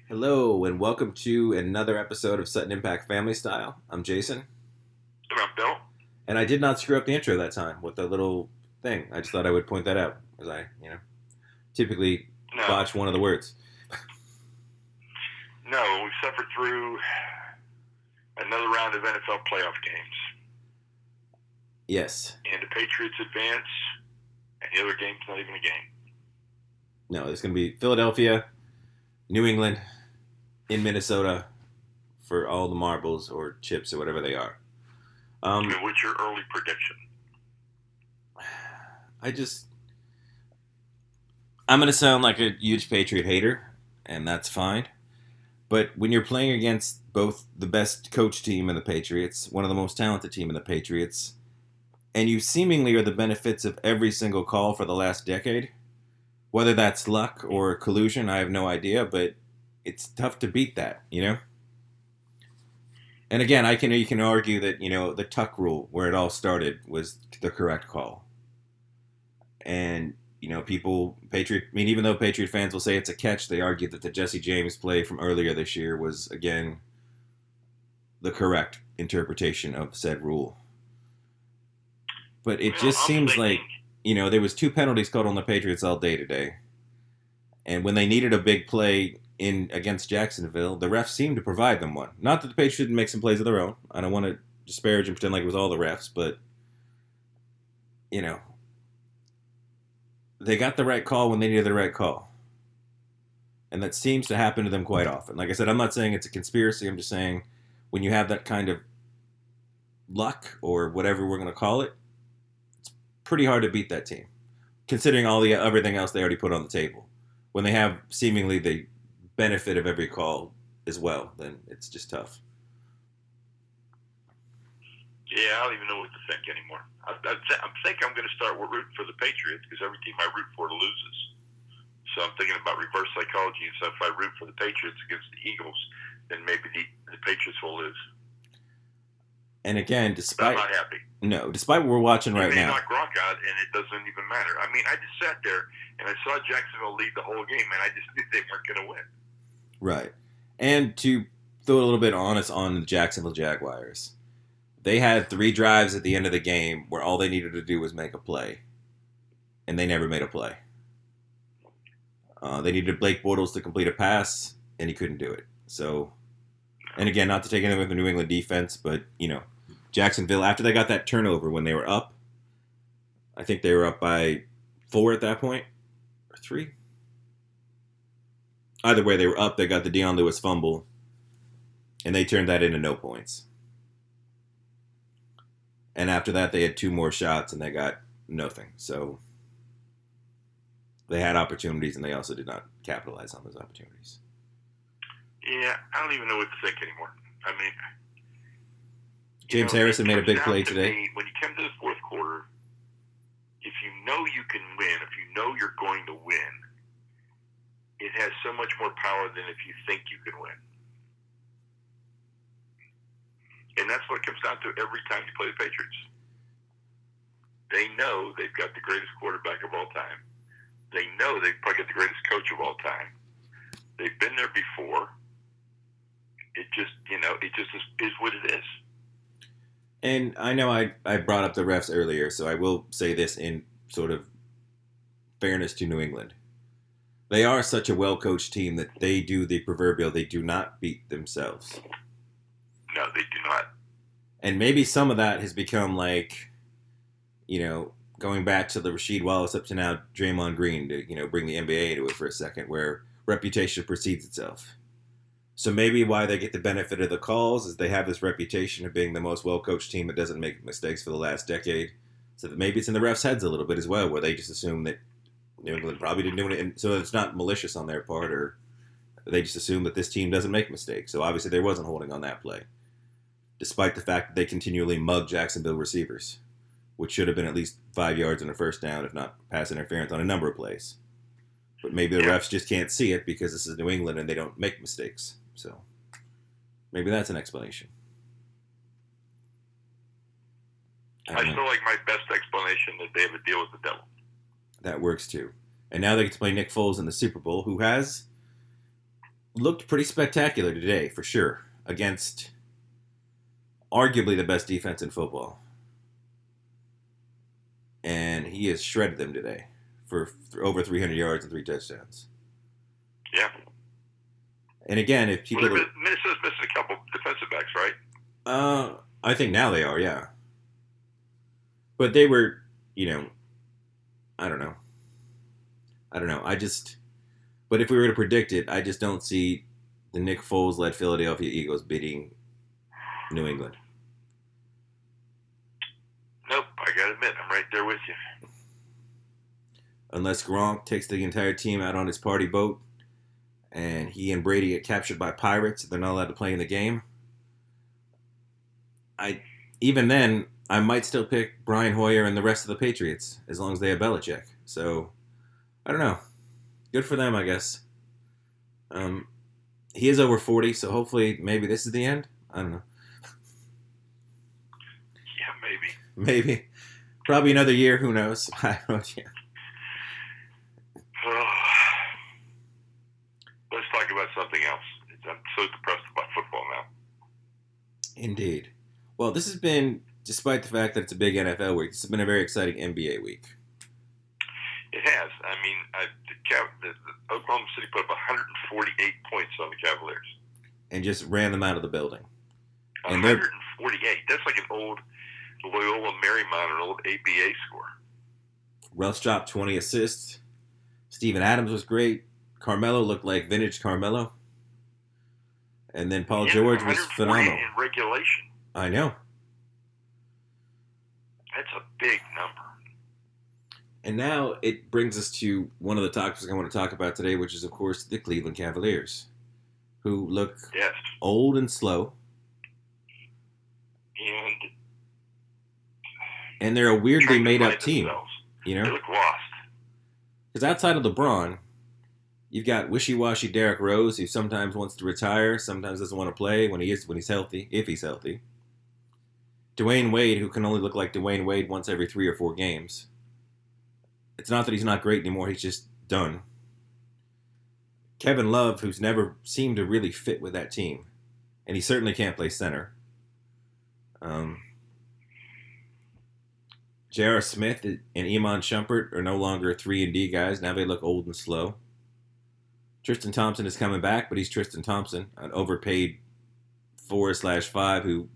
Hello, and welcome to another episode of Sutton Impact Family Style. I'm Jason, And I'm Bill. and I did not screw up the intro that time with the little thing. I just thought I would point that out, as typically No, botch one of the words. no, we suffered through another round of NFL playoff games, Yes. and the Patriots advance, and the other game's not even a game. No, it's going to be Philadelphia, New England, in Minnesota for all the marbles or chips or whatever they are. What's your early prediction? I'm going to sound like a huge Patriot hater, and that's fine. But when you're playing against both the best coach team in the Patriots, one of the most talented team in the Patriots, and you seemingly are the benefits of every single call for the last decade, whether that's luck or collusion, I have no idea, but it's tough to beat that, you know? And again, you can argue that, the Tuck rule, where it all started, was the correct call. And even though Patriot fans will say it's a catch, they argue that the Jesse James play from earlier this year was, again, the correct interpretation of said rule. But it just seems like, there was 2 penalties called on the Patriots all day today. And when they needed a big play in against Jacksonville, the refs seemed to provide them one. Not that the Patriots didn't make some plays of their own. I don't want to disparage and pretend like it was all the refs, but, they got the right call when they needed the right call. And that seems to happen to them quite often. Like I said, I'm not saying it's a conspiracy. I'm just saying when you have that kind of luck or whatever we're going to call it, it's pretty hard to beat that team, considering everything else they already put on the table. When they have seemingly the benefit of every call as well, then it's just tough. Yeah, I don't even know what to think anymore. I think I'm going to start rooting for the Patriots because every team I root for loses. So I'm thinking about reverse psychology. So if I root for the Patriots against the Eagles, then maybe the Patriots will lose. And again, despite I'm not happy. No, despite what we're watching right now, knock Gronk out, and it doesn't even matter. I mean, I just sat there and I saw Jacksonville lead the whole game, and I just knew they weren't going to win. Right. And to throw a little bit honest on the Jacksonville Jaguars, they had 3 drives at the end of the game where all they needed to do was make a play, and they never made a play. They needed Blake Bortles to complete a pass, and he couldn't do it. So, and again, not to take anything with the New England defense, but, Jacksonville, after they got that turnover when they were up, I think they were up by 4 at that point, or 3. Either way, they were up. They got the Deion Lewis fumble, and they turned that into no points. And after that, they had 2 more shots, and they got nothing. So they had opportunities, and they also did not capitalize on those opportunities. Yeah, I don't even know what to think anymore. I mean, James Harrison made a big play today. When you come to the fourth quarter, if you know you can win, if you know you're going to win, it has so much more power than if you think you can win. And that's what it comes down to every time you play the Patriots. They know they've got the greatest quarterback of all time. They know they've probably got the greatest coach of all time. They've been there before. It just is what it is. And I know I brought up the refs earlier, so I will say this in sort of fairness to New England. They are such a well-coached team that they do the proverbial, they do not beat themselves. No, they do not. And maybe some of that has become like, going back to the Rasheed Wallace up to now Draymond Green to, bring the NBA into it for a second, where reputation precedes itself. So maybe why they get the benefit of the calls is they have this reputation of being the most well-coached team that doesn't make mistakes for the last decade. So that maybe it's in the refs' heads a little bit as well, where they just assume that New England probably didn't do it, and so it's not malicious on their part, or they just assume that this team doesn't make mistakes. So obviously there wasn't holding on that play, despite the fact that they continually mug Jacksonville receivers, which should have been at least 5 yards on a first down, if not pass interference on a number of plays. But maybe the refs just can't see it because this is New England and they don't make mistakes. So maybe that's an explanation. I still like my best explanation that they have a deal with the devil. That works too. And now they get to play Nick Foles in the Super Bowl, who has looked pretty spectacular today, for sure, against arguably the best defense in football. And he has shredded them today for over 300 yards and 3 touchdowns. Yeah. And again, if people Minnesota's missing a couple defensive backs, right? I think now they are, yeah. But they were, I don't know. But if we were to predict it, I just don't see the Nick Foles-led Philadelphia Eagles beating New England. Nope, I gotta admit, I'm right there with you. Unless Gronk takes the entire team out on his party boat and he and Brady get captured by pirates, they're not allowed to play in the game. Even then, I might still pick Brian Hoyer and the rest of the Patriots as long as they have Belichick. So, I don't know. Good for them, I guess. He is over 40, so hopefully maybe this is the end. I don't know. Yeah, Maybe. Probably another year. Who knows? I don't know. Yeah. Let's talk about something else. I'm so depressed about football now. Indeed. Well, this has been, despite the fact that it's a big NFL week, this has been a very exciting NBA week. It has. I mean, the Oklahoma City put up 148 points on the Cavaliers. And just ran them out of the building. And 148. That's like an old Loyola Marymount, an old ABA score. Russ dropped 20 assists. Steven Adams was great. Carmelo looked like vintage Carmelo. And then Paul George was phenomenal. In regulation. I know. That's a big number. And now it brings us to one of the topics I want to talk about today, which is, of course, the Cleveland Cavaliers, who look old and slow. And they're a weirdly made-up team. You know? They look lost. Because outside of LeBron, you've got wishy-washy Derrick Rose, who sometimes wants to retire, sometimes doesn't want to play when he's healthy, if he's healthy. Dwayne Wade, who can only look like Dwayne Wade once every 3 or 4 games. It's not that he's not great anymore, he's just done. Kevin Love, who's never seemed to really fit with that team. And he certainly can't play center. J.R. Smith and Iman Shumpert are no longer 3-and-D guys. Now they look old and slow. Tristan Thompson is coming back, but he's Tristan Thompson, an overpaid 4/5 who,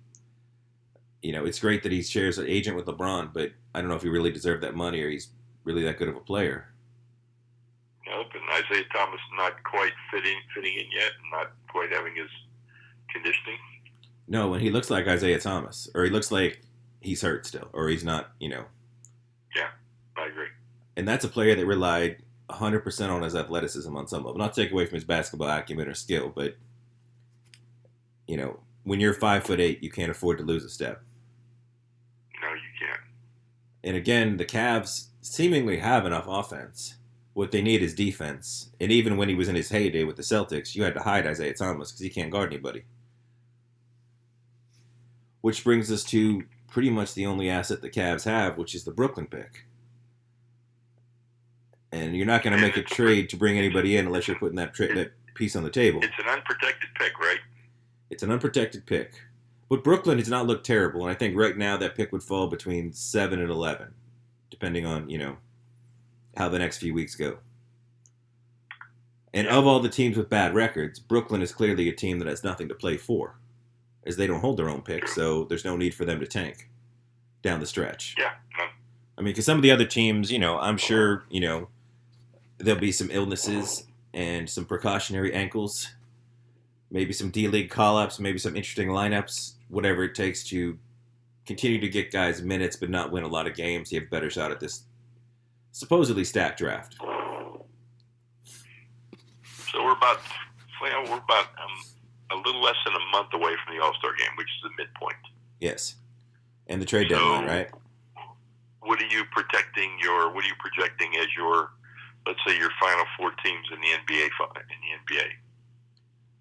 it's great that he shares an agent with LeBron, but I don't know if he really deserved that money or he's really that good of a player. Nope, and Isaiah Thomas not quite fitting in yet, not quite having his conditioning. No, and he looks like Isaiah Thomas, or he looks like he's hurt still, or he's not, Yeah, I agree. And that's a player that relied 100% on his athleticism on some level. Not to take away from his basketball acumen or skill, but, when you're 5'8", you can't afford to lose a step. No, you can't. And again, the Cavs seemingly have enough offense. What they need is defense. And even when he was in his heyday with the Celtics, you had to hide Isaiah Thomas because he can't guard anybody. Which brings us to pretty much the only asset the Cavs have, which is the Brooklyn pick. And you're not going to make a trade to bring anybody in unless you're putting that piece on the table. It's an unprotected pick, right? It's an unprotected pick. But Brooklyn does not look terrible, and I think right now that pick would fall between 7 and 11, depending on, how the next few weeks go. And of all the teams with bad records, Brooklyn is clearly a team that has nothing to play for, as they don't hold their own pick, so there's no need for them to tank down the stretch. Yeah. I mean, because some of the other teams, I'm sure, there'll be some illnesses and some precautionary ankles, maybe some D-League call-ups, maybe some interesting lineups, whatever it takes to continue to get guys minutes but not win a lot of games. You have a better shot at this supposedly stacked draft. So we're about a little less than a month away from the All-Star game, which is the midpoint. Yes. And the trade deadline, right? What are you projecting as your, let's say, your final 4 teams in the NBA?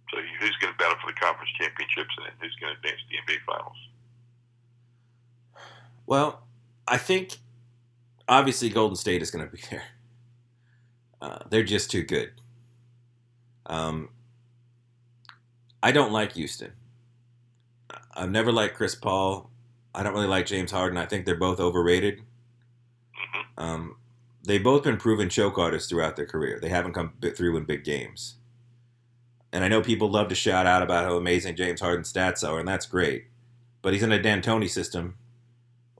So who's going to battle for the conference championships and who's going to advance to the NBA finals? Well, I think obviously Golden State is going to be there. They're just too good. I don't like Houston. I've never liked Chris Paul. I don't really like James Harden. I think they're both overrated. Hmm. They've both been proven choke artists throughout their career. They haven't come through in big games. And I know people love to shout out about how amazing James Harden's stats are, and that's great. But he's in a D'Antoni system,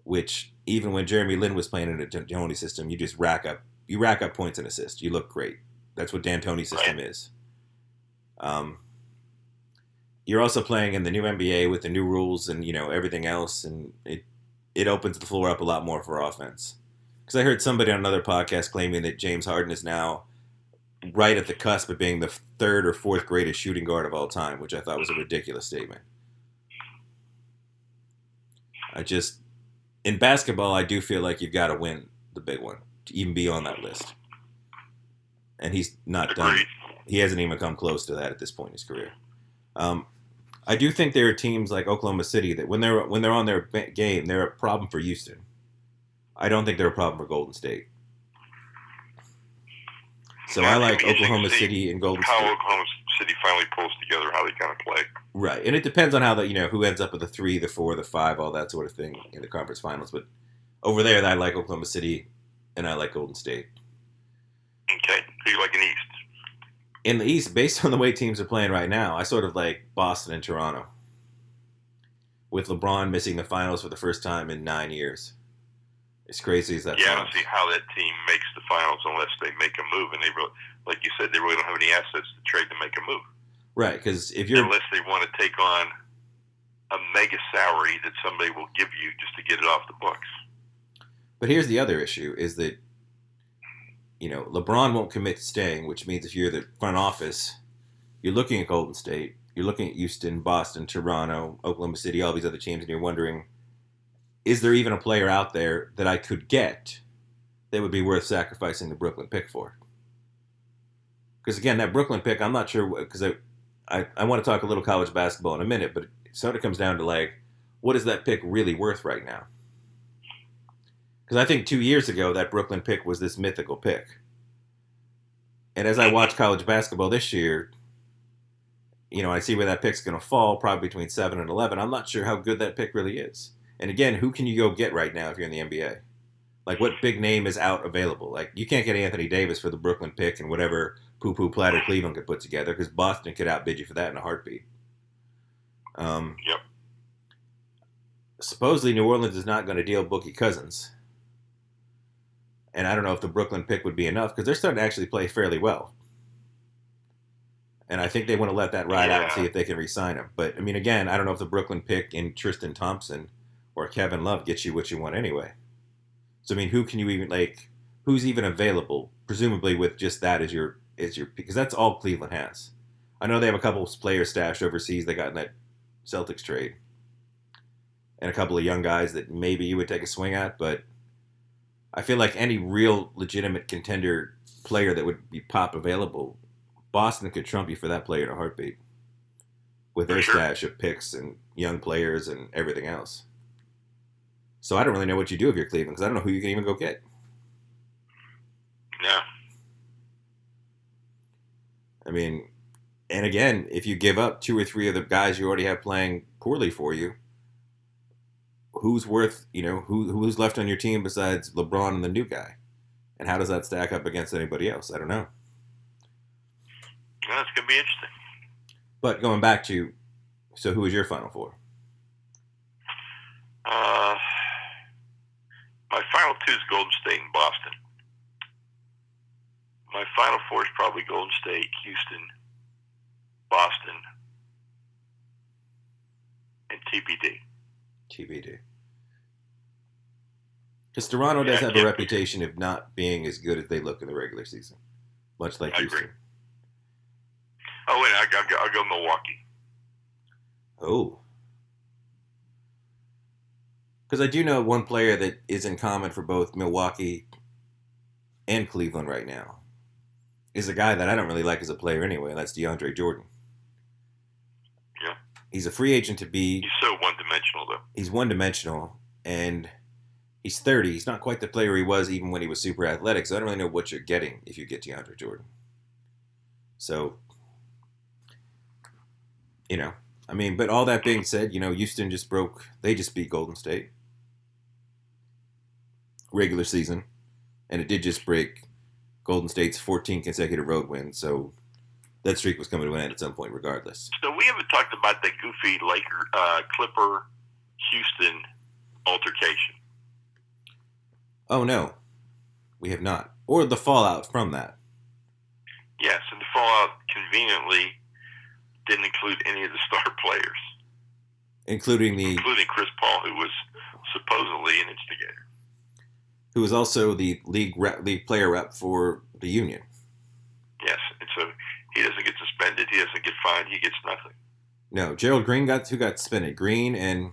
which even when Jeremy Lin was playing in a D'Antoni system, you rack up points and assists. You look great. That's what D'Antoni's system is. Um, you're also playing in the new NBA with the new rules and everything else, and it opens the floor up a lot more for offense. Because I heard somebody on another podcast claiming that James Harden is now right at the cusp of being the third or fourth greatest shooting guard of all time, which I thought was a ridiculous statement. In basketball, I do feel like you've got to win the big one to even be on that list. And he's not done. He hasn't even come close to that at this point in his career. I do think there are teams like Oklahoma City that when they're on their game, they're a problem for Houston. I don't think they're a problem for Golden State. So I like Oklahoma City and Golden State. How Oklahoma City finally pulls together, how they kind of play. Right, and it depends on how who ends up with the 3, the 4, the 5, all that sort of thing in the conference finals. But over there, I like Oklahoma City, and I like Golden State. Okay, who you like in the East? In the East, based on the way teams are playing right now, I sort of like Boston and Toronto. With LeBron missing the finals for the first time in 9 years. As crazy as that sounds. I don't see how that team makes the finals unless they make a move. And they really, like you said, they really don't have any assets to trade to make a move. Right, because unless they want to take on a mega salary that somebody will give you just to get it off the books. But here's the other issue, is that LeBron won't commit to staying, which means if you're the front office, you're looking at Golden State, you're looking at Houston, Boston, Toronto, Oklahoma City, all these other teams, and you're wondering, is there even a player out there that I could get that would be worth sacrificing the Brooklyn pick for? Because again, that Brooklyn pick, I'm not sure, because I want to talk a little college basketball in a minute, but it sort of comes down to what is that pick really worth right now? Because I think 2 years ago, that Brooklyn pick was this mythical pick. And as I watch college basketball this year, I see where that pick's going to fall, probably between 7 and 11. I'm not sure how good that pick really is. And again, who can you go get right now if you're in the NBA? What big name is out available? You can't get Anthony Davis for the Brooklyn pick and whatever poo-poo platter Cleveland could put together, because Boston could outbid you for that in a heartbeat. Yep. Supposedly, New Orleans is not going to deal Boogie Cousins. And I don't know if the Brooklyn pick would be enough, because they're starting to actually play fairly well. And I think they want to let that ride out and see if they can re-sign him. But, again, I don't know if the Brooklyn pick in Tristan Thompson or Kevin Love gets you what you want anyway. So, who can you even, who's even available, presumably with just that as your because that's all Cleveland has. I know they have a couple of players stashed overseas they got in that Celtics trade. And a couple of young guys that maybe you would take a swing at, but I feel like any real legitimate contender player that would be pop available, Boston could trump you for that player in a heartbeat. With their stash of picks and young players and everything else. So I don't really know what you do if you're Cleveland, because I don't know who you can even go get. Yeah. And again, if you give up 2 or 3 of the guys you already have playing poorly for you, who's worth, who's left on your team besides LeBron and the new guy? And how does that stack up against anybody else? I don't know. Well, it's going to be interesting. But going back to, so who is your Final Four? My Final 2 is Golden State and Boston. My Final 4 is probably Golden State, Houston, Boston, and TBD. TBD. Because Toronto does have a reputation of not being as good as they look in the regular season, much like Houston. Agree. Oh, wait, I'll go Milwaukee. Oh. Because I do know one player that is in common for both Milwaukee and Cleveland right now is a guy that I don't really like as a player anyway, and that's DeAndre Jordan. Yeah. He's a free agent to be. He's so one-dimensional, though. He's one-dimensional, and he's 30. He's not quite the player he was even when he was super athletic, so I don't really know what you're getting if you get DeAndre Jordan. So, You know, I mean, but all that being said, Houston they just beat Golden State regular season, and it did just break Golden State's 14 consecutive road wins. So that streak was coming to an end at some point, regardless. So we haven't talked about the goofy Clipper Houston altercation. Oh no, we have not, or the fallout from that. Yes, and the fallout conveniently didn't include any of the star players, including Chris Paul, who was supposedly an instigator, who was also the league player rep for the Union. Yes, and so he doesn't get suspended, he doesn't get fined, he gets nothing. No, Gerald Green who got suspended? Green and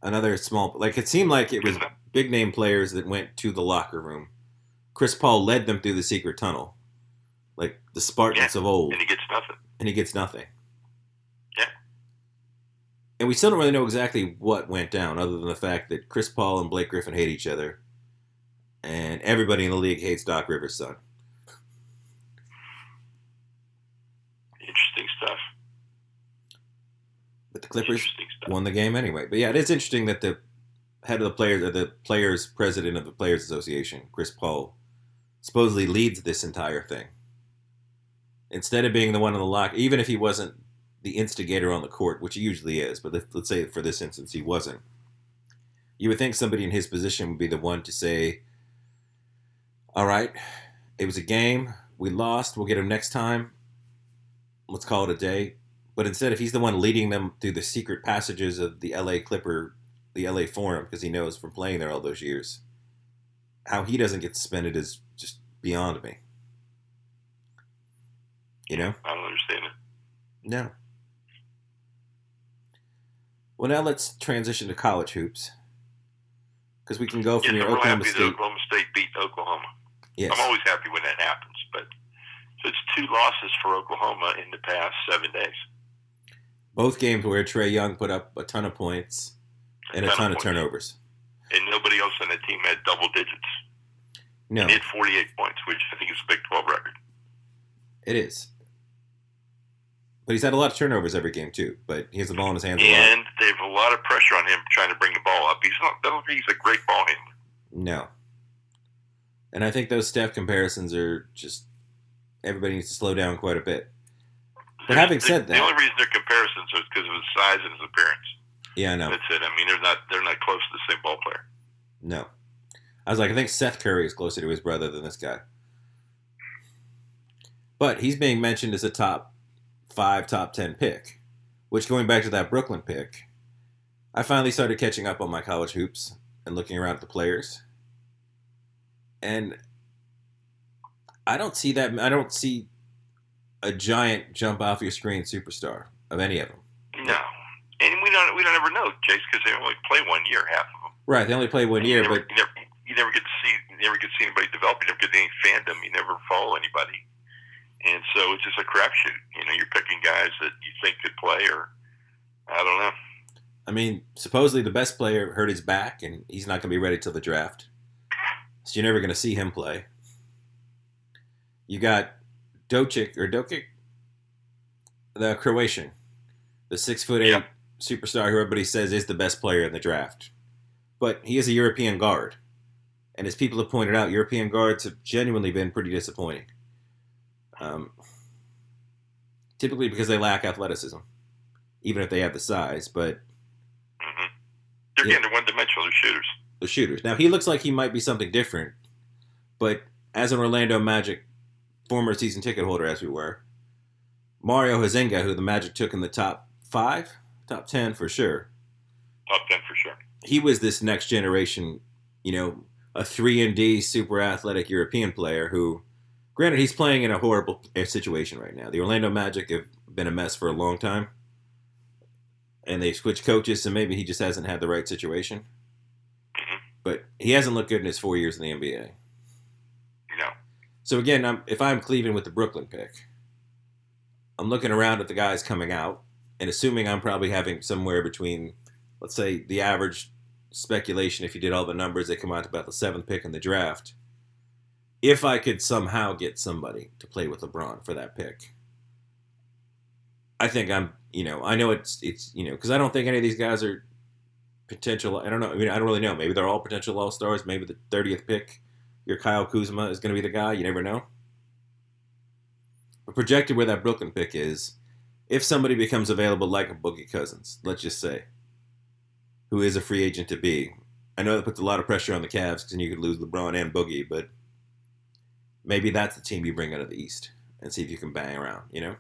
another it seemed like it was big name players that went to the locker room. Chris Paul led them through the secret tunnel, like the Spartans of old. And he gets nothing. Yeah. And we still don't really know exactly what went down, other than the fact that Chris Paul and Blake Griffin hate each other, and everybody in the league hates Doc Rivers' son. Interesting stuff. But the Clippers won the game anyway. But yeah, it is interesting that the head of the players, or the players president of the Players Association, Chris Paul, supposedly leads this entire thing. Instead of being the one on the lock, even if he wasn't the instigator on the court, which he usually is, but let's say for this instance he wasn't, you would think somebody in his position would be the one to say, all right, it was a game, we lost, we'll get him next time, let's call it a day. But instead, if he's the one leading them through the secret passages of the LA Forum, because he knows from playing there all those years, how he doesn't get suspended is just beyond me. I don't understand it. No. Well, now let's transition to college hoops, because we can go from your Oklahoma State. Oklahoma State beat Oklahoma. Yes. I'm always happy when that happens, but so it's 2 losses for Oklahoma in the past 7 days. Both games where Trae Young put up a ton of points and a ton of turnovers. And nobody else on the team had double digits. No. He had 48 points, which I think is a Big 12 record. It is. But he's had a lot of turnovers every game, too. But he has the ball in his hands a lot. And they have a lot of pressure on him trying to bring the ball up. I don't think he's a great ball handler. No. And I think those Steph comparisons are just... Everybody needs to slow down quite a bit. But having said that... The only reason they're comparisons is because of his size and his appearance. Yeah, I know. That's it. I mean, they're not close to the same ball player. No. I was like, I think Seth Curry is closer to his brother than this guy. But he's being mentioned as a top 5, top 10 pick. Which, going back to that Brooklyn pick, I finally started catching up on my college hoops and looking around at the players. And I don't see a giant jump off your screen superstar of any of them. No. And we don't ever know, Chase, because they only play 1 year, half of them. Right, they only play 1 year, but you never get to see anybody develop. You never get any fandom. You never follow anybody, and so it's just a crapshoot. You're picking guys that you think could play, or I don't know. I mean, supposedly the best player hurt his back, and he's not going to be ready till the draft, so you're never going to see him play. You got Doncic, the Croatian, the 6'8" superstar who everybody says is the best player in the draft. But he is a European guard. And as people have pointed out, European guards have genuinely been pretty disappointing. Typically because they lack athleticism, even if they have the size. But they're one-dimensional. They're shooters. They're shooters. Now, he looks like he might be something different. But as an Orlando Magic former season ticket holder, as we were, Mario Hazinga, who the Magic took in the top 5, top 10 for sure. Top 10 for sure. He was this next generation, a 3-and-D super athletic European player who, granted, he's playing in a horrible situation right now. The Orlando Magic have been a mess for a long time. And they've switched coaches, so maybe he just hasn't had the right situation. Mm-hmm. But he hasn't looked good in his 4 years in the NBA. No. So again, if I'm Cleveland with the Brooklyn pick, I'm looking around at the guys coming out and assuming I'm probably having somewhere between, let's say, the average speculation, if you did all the numbers, they come out to about the 7th pick in the draft. If I could somehow get somebody to play with LeBron for that pick, I think I know it's because I don't think any of these guys are potential. I don't know. I mean, I don't really know. Maybe they're all potential all stars. Maybe the 30th pick, your Kyle Kuzma is going to be the guy. You never know. But projected where that Brooklyn pick is, if somebody becomes available like a Boogie Cousins, let's just say, who is a free agent to be. I know that puts a lot of pressure on the Cavs because then you could lose LeBron and Boogie, but maybe that's the team you bring out of the East and see if you can bang around, Yeah.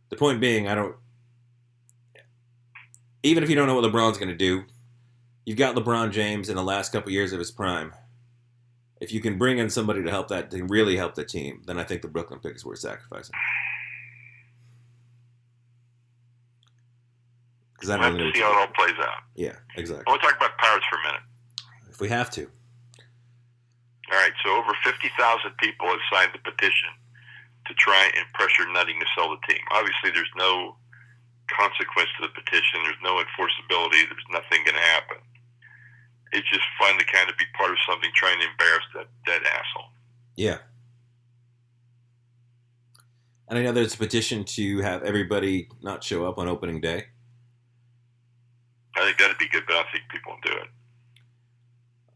The point being, even if you don't know what LeBron's going to do, you've got LeBron James in the last couple years of his prime. If you can bring in somebody to really help the team, then I think the Brooklyn pick is worth sacrificing. Because I don't We'll have to see how it all plays out. Yeah, exactly. I want to talk about Pirates for a minute. If we have to. All right, so over 50,000 people have signed the petition to try and pressure Nutting to sell the team. Obviously, there's no consequence to the petition. There's no enforceability. There's nothing going to happen. It's just fun to kind of be part of something trying to embarrass that asshole. Yeah. And I know there's a petition to have everybody not show up on opening day. I think that'd be good, but I don't think people will do it.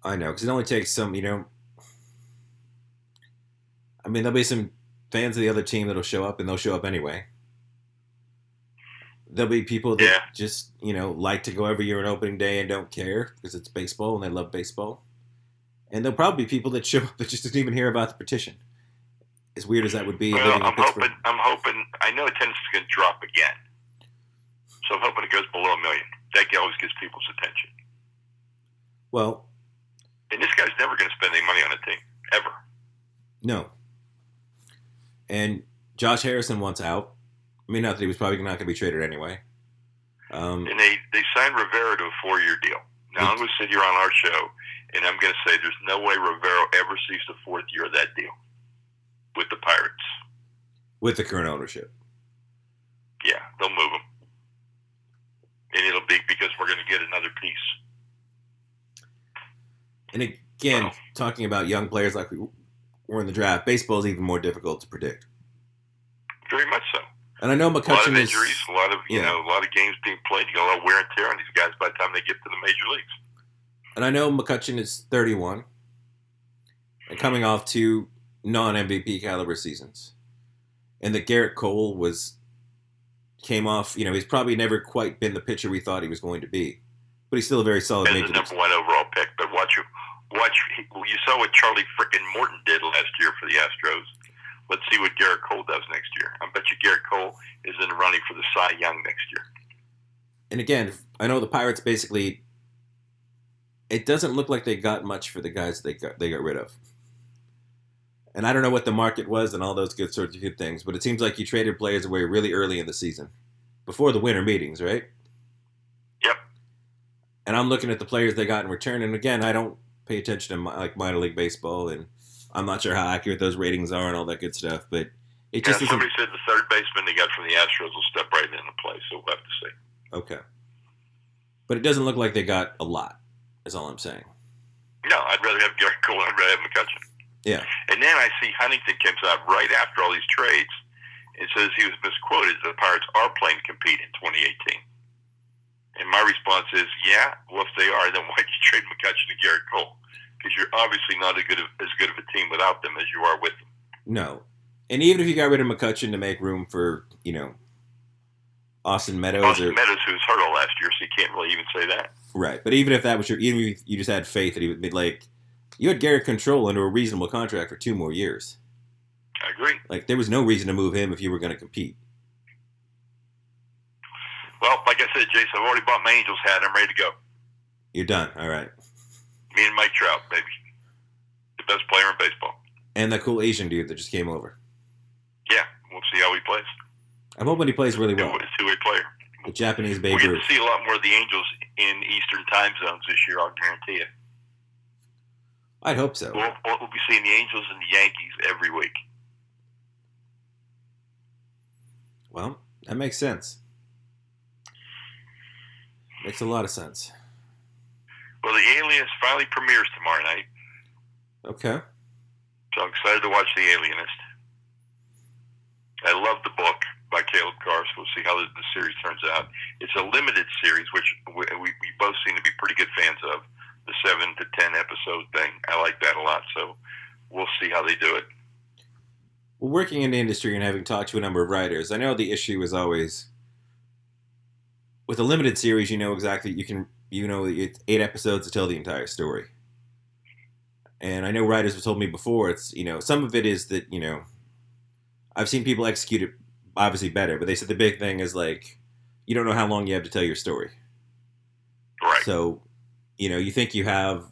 I know, because it only takes some, there'll be some fans of the other team that'll show up, and they'll show up anyway. There'll be people that just, like to go every year on opening day and don't care because it's baseball and they love baseball. And there'll probably be people that show up that just didn't even hear about the petition. As weird as that would be. Well, I'm hoping, I know attendance is going to drop again. So I'm hoping it goes below 1 million. That always gets people's attention. Well. And this guy's never going to spend any money on a team. Ever. No. And Josh Harrison wants out. I mean, not that he was probably not going to be traded anyway. And they signed Rivera to a 4-year deal. Now, I'm going to sit here on our show, and I'm going to say there's no way Rivera ever sees the 4th year of that deal with the Pirates. With the current ownership. Yeah, they'll move him. And it'll be because we're going to get another piece. And again, talking about young players like we were in the draft, baseball is even more difficult to predict. Very much so. And I know McCutchen a lot of injuries, a lot of games being played. You got a lot of wear and tear on these guys by the time they get to the major leagues. And I know McCutchen is 31 and coming off 2 non-MVP caliber seasons. And that Garrett Cole came off, he's probably never quite been the pitcher we thought he was going to be. But he's still a very solid major league. As the #1 overall pick. But you saw what Charlie frickin' Morton did last year for the Astros. Let's see what Garrett Cole does next year. I bet you Garrett Cole is in the running for the Cy Young next year. And again, I know the Pirates basically, it doesn't look like they got much for the guys they got rid of. And I don't know what the market was and all those sorts of good things, but it seems like you traded players away really early in the season, before the winter meetings, right? Yep. And I'm looking at the players they got in return, and again, I don't pay attention to minor league baseball, and I'm not sure how accurate those ratings are and all that good stuff, but it just somebody said the third baseman they got from the Astros will step right into play, so we'll have to see. Okay. But it doesn't look like they got a lot, is all I'm saying. No, I'd rather have Garrett Cole and I'd rather have McCutchen. Yeah. And then I see Huntington comes out right after all these trades and says he was misquoted. The Pirates are playing to compete in 2018. And my response is, yeah, well, if they are, then why'd you trade McCutchen to Garrett Cole? Because you're obviously not as good of a team without them as you are with them. No. And even if you got rid of McCutchen to make room for, Austin Meadows. Austin Meadows, who was hurt all last year, so you can't really even say that. Right. But even if that was even if you just had faith that he would be you had Garrett Control under a reasonable contract for 2 more years. I agree. There was no reason to move him if you were going to compete. Well, like I said, Jason, I've already bought my Angels hat. I'm ready to go. You're done. All right. Me and Mike Trout, baby. The best player in baseball. And that cool Asian dude that just came over. Yeah, we'll see how he plays. I'm hoping he plays really well. He's a two-way player. The Japanese Babe We're Ruth. going to see a lot more of the Angels in Eastern time zones this year, I'll guarantee it. I'd hope so. We'll be seeing the Angels and the Yankees every week. Well, that makes sense. Makes a lot of sense. Well, The Alienist finally premieres tomorrow night. Okay. So I'm excited to watch The Alienist. I love the book. We'll see how the series turns out. It's a limited series, which we both seem to be pretty good fans of. The 7 to 10 episode thing. I like that a lot. So we'll see how they do it. Well, working in the industry and having talked to a number of writers, I know the issue is always with a limited series. You know exactly it's 8 episodes to tell the entire story. And I know writers have told me before. It's some of it is that I've seen people execute it obviously better, but they said the big thing is like you don't know how long you have to tell your story. Right. So you think you have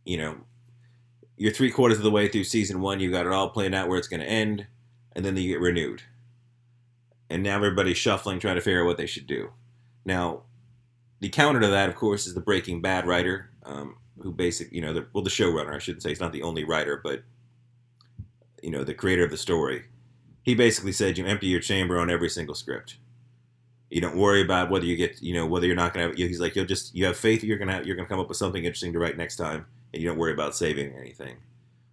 you're 3/4 of the way through season 1, you got it all planned out where it's going to end, and then you get renewed. And now everybody's shuffling, trying to figure out what they should do. Now, the counter to that, of course, is the Breaking Bad writer, who basically, the showrunner, I shouldn't say, he's not the only writer, but, the creator of the story. He basically said you empty your chamber on every single script. You don't worry about whether you get, whether you're not going to, he's like, you have faith you're going to come up with something interesting to write next time. And you don't worry about saving anything.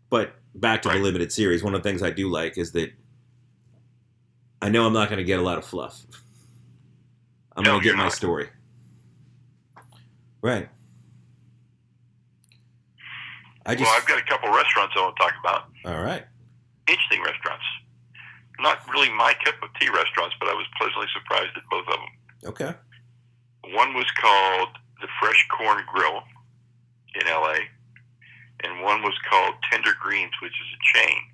But back to the limited series, one of the things I do like is that I know I'm not going to get a lot of fluff. I'm going to get my story. Right. I've got a couple restaurants I want to talk about. All right. Interesting restaurants. Not really my cup of tea restaurants, but I was pleasantly surprised at both of them. Okay. One was called the Fresh Corn Grill in L.A., and one was called Tender Greens, which is a chain.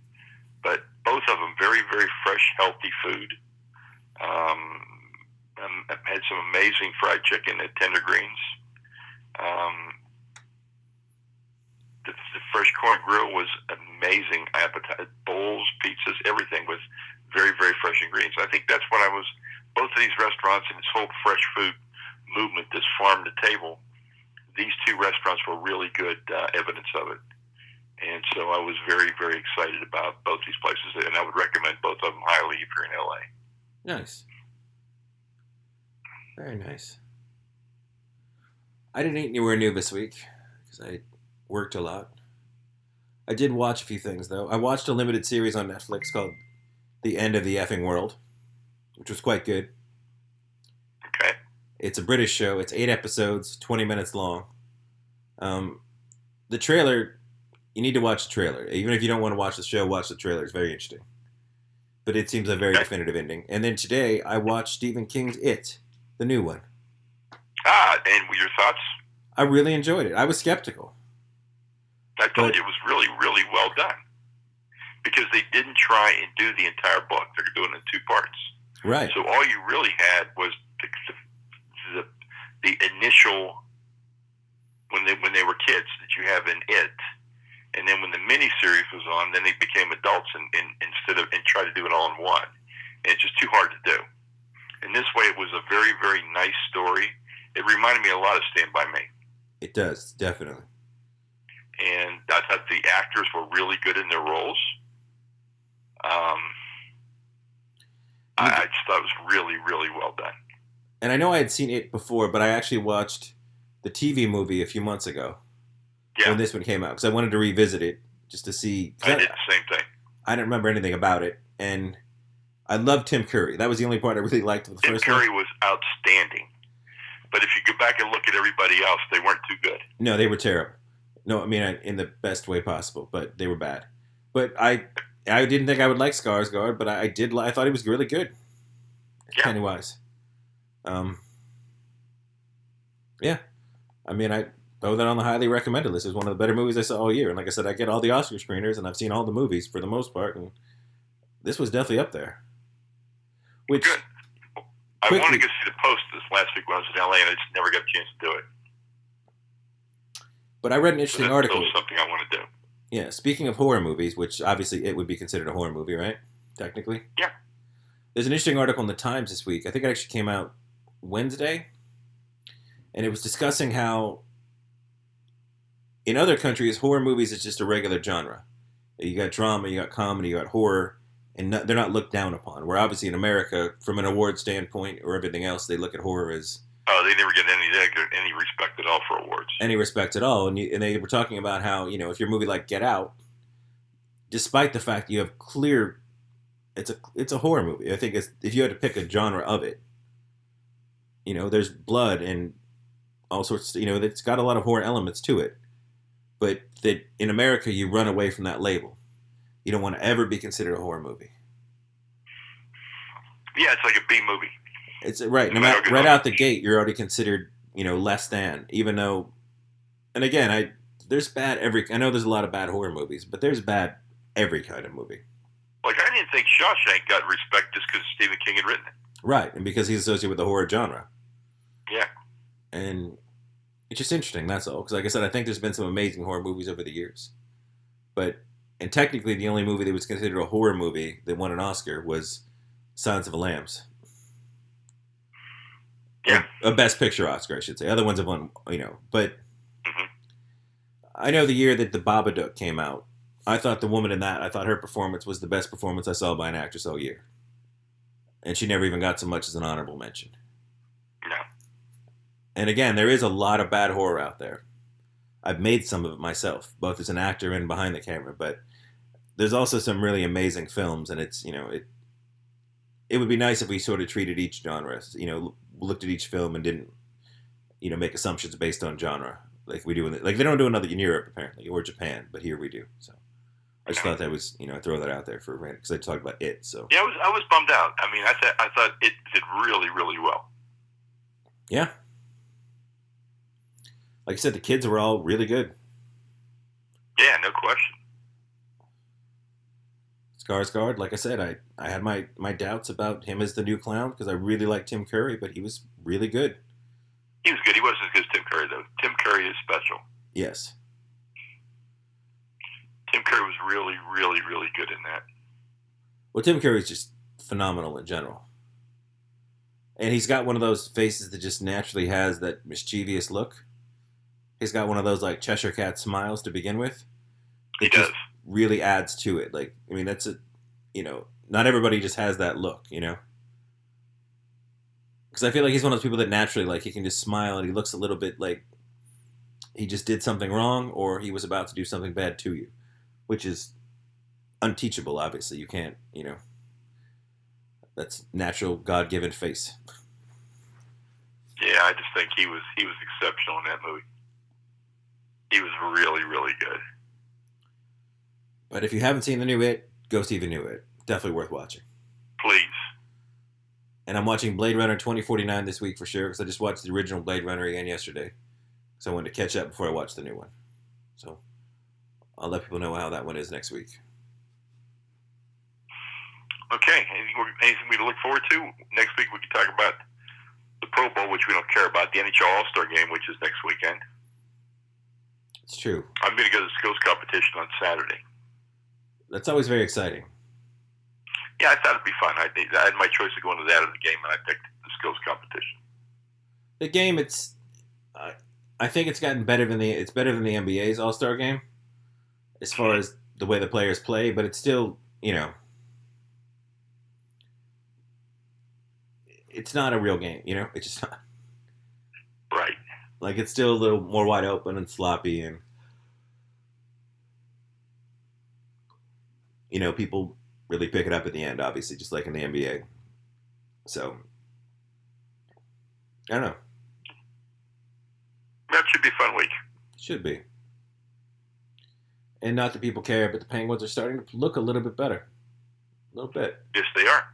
But both of them very, very fresh, healthy food. I had some amazing fried chicken at Tender Greens. The Fresh Corn Grill was amazing. Appetite, bowls, pizzas, everything was very, very fresh ingredients. I think that's what both of these restaurants and this whole fresh food movement, this farm to table, these 2 restaurants were really good evidence of it. And so I was very, very excited about both these places, and I would recommend both of them highly if you're in LA. Nice. Very nice. I didn't eat anywhere new this week because I worked a lot. I did watch a few things, though. I watched a limited series on Netflix called The End of the Effing World, which was quite good. Okay. It's a British show. It's 8 episodes, 20 minutes long. The trailer, you need to watch the trailer. Even if you don't want to watch the show, watch the trailer. It's very interesting. But it seems a very definitive ending. And then today, I watched Stephen King's It, the new one. And your thoughts? I really enjoyed it. I was skeptical. I told you it was really, really well done. Because they didn't try and do the entire book. They're doing it in 2 parts. Right. So all you really had was the initial, when they were kids, that you have in It. And then when the miniseries was on, then they became adults and tried to do it all in one. And it's just too hard to do. And this way, it was a very, very nice story. It reminded me a lot of Stand By Me. It does, definitely. And I thought the actors were really good in their roles. I just thought it was really, really well done. And I know I had seen It before, but I actually watched the TV movie a few months ago. Yeah. When this one came out, because I wanted to revisit it just to see. I did the same thing. I didn't remember anything about it, and I loved Tim Curry. That was the only part I really liked of the first one. Tim Curry was outstanding. But if you go back and look at everybody else, they weren't too good. No, they were terrible. No, I mean, in the best way possible, but they were bad. But I didn't think I would like Skarsgård, but I did. I thought he was really good. Pennywise. Yeah. I mean, I throw that on the highly recommended list. It's one of the better movies I saw all year. And like I said, I get all the Oscar screeners, and I've seen all the movies for the most part, and this was definitely up there. Which, good. I wanted to go see the Post this last week when I was in LA, and I just never got a chance to do it. But I read an interesting article. Still something I want to do. Yeah, speaking of horror movies, which obviously it would be considered a horror movie, right? Technically. Yeah. There's an interesting article in the Times this week. I think it actually came out Wednesday. And it was discussing how in other countries, horror movies is just a regular genre. You got drama, you got comedy, you got horror, and they're not looked down upon. Where obviously in America, from an award standpoint or everything else, they look at horror as... Oh, they never get any respect at all for awards. Any respect at all. And they were talking about how, if your movie like Get Out, despite the fact you have clear it's a horror movie. I think if you had to pick a genre of it, there's blood and all sorts. It's got a lot of horror elements to it. But that in America, you run away from that label. You don't want to ever be considered a horror movie. Yeah, it's like a B movie. It's right. No matter, right out the gate, you're already considered, less than. Even though, and again, there's bad every. I know there's a lot of bad horror movies, but there's bad every kind of movie. Like I didn't think Shawshank got respect just because Stephen King had written it. Right, and because he's associated with the horror genre. Yeah. And it's just interesting. That's all. Because, like I said, I think there's been some amazing horror movies over the years, and technically, the only movie that was considered a horror movie that won an Oscar was Silence of the Lambs. Yeah. A Best Picture Oscar, I should say. Other ones have won, but I know the year that The Babadook came out, I thought the woman in that, I thought her performance was the best performance I saw by an actress all year. And she never even got so much as an honorable mention. No. And again, there is a lot of bad horror out there. I've made some of it myself, both as an actor and behind the camera, but there's also some really amazing films, and it's, it would be nice if we sort of treated each genre, looked at each film and didn't, make assumptions based on genre like we do like they don't do another in Europe apparently or Japan, but here we do. So I just thought that was throw that out there for a minute because I talked about it. So yeah, I was bummed out. I mean, I thought it did really really well. Yeah, like I said, the kids were all really good. Yeah, no question. Skarsgård, like I said, I had my doubts about him as the new clown because I really liked Tim Curry, but he was really good. He was good. He wasn't as good as Tim Curry, though. Tim Curry is special. Yes. Tim Curry was really, really, really good in that. Well, Tim Curry's just phenomenal in general. And he's got one of those faces that just naturally has that mischievous look. He's got one of those, like, Cheshire Cat smiles to begin with. He does. Really adds to it. Like, I mean, that's not everybody just has that look, Because I feel like he's one of those people that naturally, like, he can just smile and he looks a little bit like he just did something wrong or he was about to do something bad to you, which is unteachable, obviously. You can't, that's natural, God-given face. Yeah, I just think he was exceptional in that movie. He was really, really good. But if you haven't seen the new It, go see the new It. Definitely worth watching. Please. And I'm watching Blade Runner 2049 this week for sure, because I just watched the original Blade Runner again yesterday. So I wanted to catch up before I watch the new one. So I'll let people know how that one is next week. Okay. Anything we look forward to? Next week we can talk about the Pro Bowl, which we don't care about, the NHL All-Star Game, which is next weekend. It's true. I'm going to go to the skills competition on Saturday. That's always very exciting. Yeah, I thought it'd be fun. I had my choice of going to that or the game, and I picked the skills competition. The game, I think it's gotten better than the NBA's All-Star Game, as far as the way the players play. But it's still, it's not a real game. It's just not. Right. Like it's still a little more wide open and sloppy, and people really pick it up at the end, obviously, just like in the NBA. So, I don't know. That should be a fun week. Should be. And not that people care, but the Penguins are starting to look a little bit better. A little bit. Yes, they are.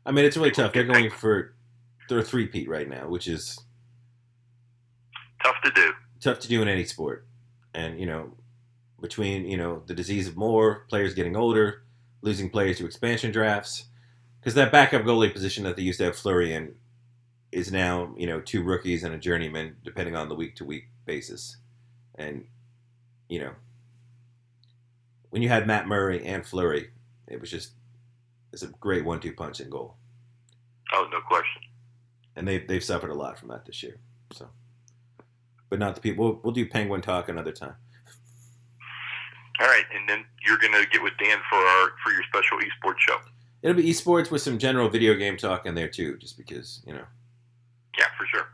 I mean, it's really tough. They're going for their three-peat right now, which is tough to do. Tough to do in any sport. And, between, the disease of more, players getting older, losing players to expansion drafts. Because that backup goalie position that they used to have Fleury in is now, two rookies and a journeyman, depending on the week-to-week basis. And, when you had Matt Murray and Fleury, it's a great 1-2 punch in goal. Oh, no question. And they've suffered a lot from that this year. So, but not the people. We'll do Penguin talk another time. All right, and then you're gonna get with Dan for your special esports show. It'll be esports with some general video game talk in there too, just because Yeah, for sure.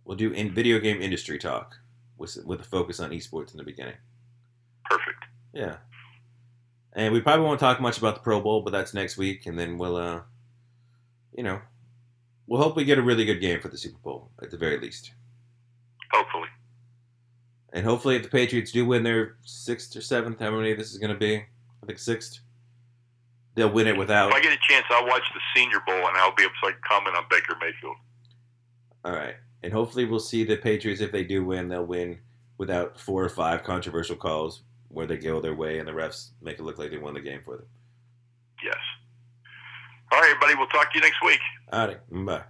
We'll do video game industry talk with a focus on esports in the beginning. Perfect. Yeah. And we probably won't talk much about the Pro Bowl, but that's next week, and then you know, we'll hope we get a really good game for the Super Bowl at the very least. Hopefully. And hopefully, if the Patriots do win their 6th or 7th, how many this is going to be? I think 6th. They'll win it without. If I get a chance, I'll watch the Senior Bowl, and I'll be able to comment on Baker Mayfield. All right. And hopefully we'll see the Patriots, if they do win, they'll win without 4 or 5 controversial calls where they go their way and the refs make it look like they won the game for them. Yes. All right, everybody. We'll talk to you next week. All right. Bye.